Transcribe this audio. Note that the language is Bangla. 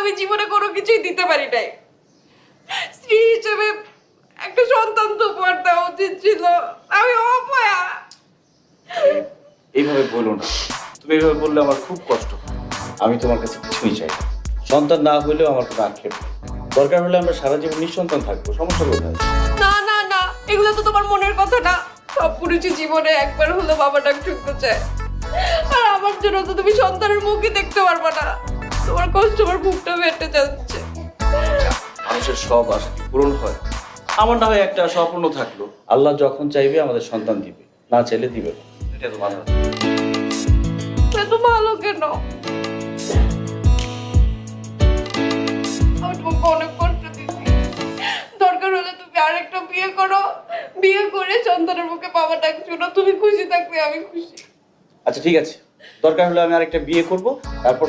আমি জীবনে কোনো কিছুই দিতে পারি নাই। স্ত্রী হিসেবে একটা সন্তান তো উপহার দেওয়া উচিত ছিল। আমি অপয়া। এইভাবে বলো না, তুমি এইভাবে বললে আমার খুব কষ্ট হয়। আমি তোমার কাছে কিছুই চাই না, সন্তান না হইলেও আমার কোনো আক্ষেপ নেই। দরকার হলে আমরা সারা জীবন নিঃসন্তান থাকবো, সমস্যা কোথায়? না না না, এগুলো তো তোমার মনের কথা না। সব পুরুষই জীবনে একবার হলো বাবা ডাক শুনতে চায়। আর আমার জন্য তো তুমি সন্তানের মুখই দেখতে পারবে না। তোমার কষ্ট আমার বুকটা ফেটে যাচ্ছে। মানুষের সব আশা কি পূরণ হয়? আমার না হয় একটা আশা অপূর্ণ থাকলো। আল্লাহ যখন চাইবে আমাদের সন্তান দিবে, না চাইলে দিবে না। এটা তো মাথা। এত ভালো কেন? আমি তোমাকে অনেক কষ্ট দিচ্ছি। দরকার হলে তুমি আরেকটা বিয়ে করো, বিয়ে করে সন্তানের মুখে বাবা ডাক শুনো। তুমি খুশি থাকলে আমি খুশি। আচ্ছা ঠিক আছে, দরকার হলে আমি আরেকটা বিয়ে করব, তারপর